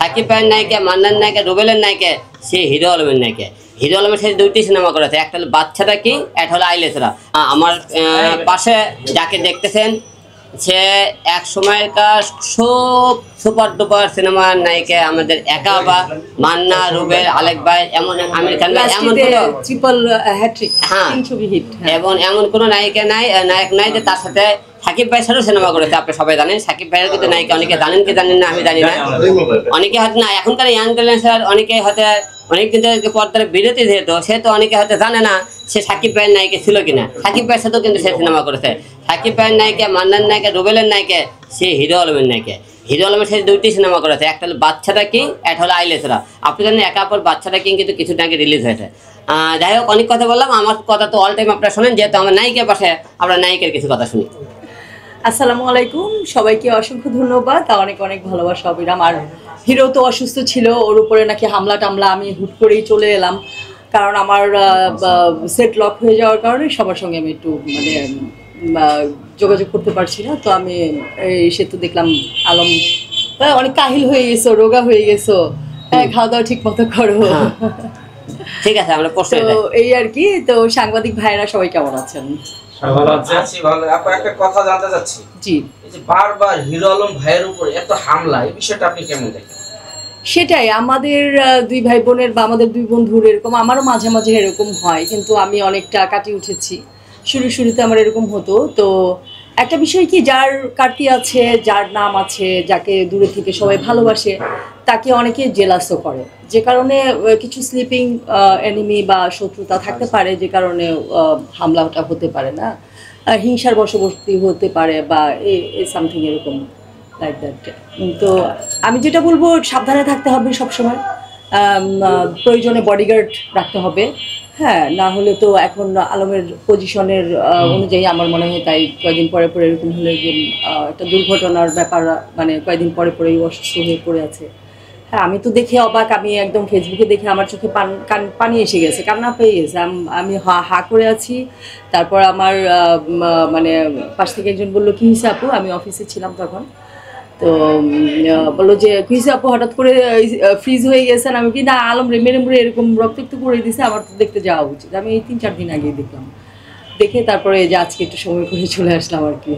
সাকিব ভাইয়ের নায়িকা, মান্নার নায়িকা, রুবেলের নায়িকা, সে হিরো আলমের নায়িকা। হিরো আলমের সাথে দুইটি সিনেমা করেছে, একটা হলো বাচ্চাটা কি, একটা হলো আইলেসরা। আমার পাশে যাকে দেখতেছেন সে এক সময়কার সব সুপার ডুপার সিনেমার নায়িকা আমাদের একা বা মান্না, রুবেল, আলেক ভাই, এমন আমির খান ভাই, এমন কোনো ট্রিপল হ্যাট্রিক, হ্যাঁ, ছবি হিট। এবং এমন কোনো নায়িকা নাই, নায়ক নাই যে তার সাথে সাকিব ভাইয়ের সাথেও সিনেমা করেছে। আপনি সবাই জানেন সাকিব ভাইয়ের কিন্তু নায়িকা অনেকে জানেন কি জানেন না আমি জানি না, অনেকে হয়তো না, এখনকার ইয়াং জেনারেশন অনেকে হয়তো অনেক কিন্তু পর্দার বিরতি যেহেতু সে তো অনেকে হয়তো জানে না সে সাকিব ভাইয়ের নায়িকা ছিল কিনা। সাকিব ভাইয়ের সাথেও কিন্তু সে সিনেমা করেছে। সাকিব ভাইয়ের নায়িকা, মান্নার নায়িকা, রুবেলের নায়িকা, সে হিরো আলমের নায়িকা। হিরো আলমের সাথে দুইটি সিনেমা করেছে, একটা হলো বাচ্চাটা কি, একটা হলো আইলেসরা। আপনি জানেন একা পর বাচ্চাটা কি কিন্তু কিছুটা আগে রিলিজ হয়েছে। যাই হোক, অনেক কথা বললাম, আমার কথা তো অল টাইম আপনারা শোনেন, যেহেতু আমার নায়িকার পাশে আমরা নায়িকার কিছু কথা শুনি। আসসালামু আলাইকুম, সবাইকে অসংখ্য ধন্যবাদ, অনেক অনেক ভালোবাসা অবিরাম। আর হিরো তো অসুস্থ ছিল, ওর উপরে নাকি হামলা টামলা, আমি হুট করেই চলে এলাম, কারণ আমার সেট লক হয়ে যাওয়ার কারণে সবার সঙ্গে আমি একটু মানে যোগাযোগ করতে পারছি না। তো আমি সে তো দেখলাম আলম অনেক কাহিল হয়ে গেছো, রোগা হয়ে গেছো, খাওয়া দাওয়া ঠিক মতো করো। ঠিক আছে, আমরা প্রশ্ন তো এই আর কি। তো সাংবাদিক ভাইরা সবাই কেমন আছেন? একটা কথা জানতে চাচ্ছি, জি, এই যে বারবার হিরো আলম ভাইয়ের উপর এত হামলা, এই বিষয়টা আপনি কেমন দেখেন? সেটাই, আমাদের দুই ভাই বোনের বা আমাদের দুই বন্ধুর এরকম, আমারও মাঝে মাঝে এরকম হয়, কিন্তু আমি অনেকটা কাটিয়ে উঠেছি। শুরুতে আমার এরকম হতো। তো একটা বিষয় কি, যার কাটি আছে, যার নাম আছে, যাকে দূরে থেকে সবাই ভালোবাসে, তাকে অনেকে জেলাসও করে, যে কারণে কিছু স্লিপিং এনিমি বা শত্রুতা থাকতে পারে, যে কারণে হামলাটা হতে পারে না, হিংসার বশবর্তী হতে পারে বা সামথিং এরকম লাইক দ্যাট। তো আমি যেটা বলবো, সাবধানে থাকতে হবে সবসময়, প্রয়োজনে বডিগার্ড রাখতে হবে। হ্যাঁ, না হলে তো এখন আলমের পজিশনের অনুযায়ী আমার মনে হয় তাই কয়েকদিন পরে পরে এরকম হলে যে একটা দুর্ঘটনার ব্যাপার, মানে কয়েকদিন পরে পরেই অসুস্থ হয়ে পড়ে আছে। হ্যাঁ, আমি তো দেখে অবাক, আমি একদম ফেসবুকে দেখে আমার চোখে পানি এসে গেছে, কান্না পেয়ে গেছে। আমি হা করে আছি। তারপর আমার মানে পাশ থেকে একজন বললো, কি হয়েছে আপু? আমি অফিসে ছিলাম তখন। তো বললো যে কুইসে আপু হঠাৎ করে ফ্রিজ হয়ে গেছেন। আমি কি না, আলম রে মেরে মেরে এরকম রক্তাক্ত করে দিছে, আমার তো দেখতে যাওয়া উচিত। আমি এই 3-4 দিন আগেই দেখলাম, দেখে তারপরে যে আজকে একটু সময় করে চলে আসলাম আর কি।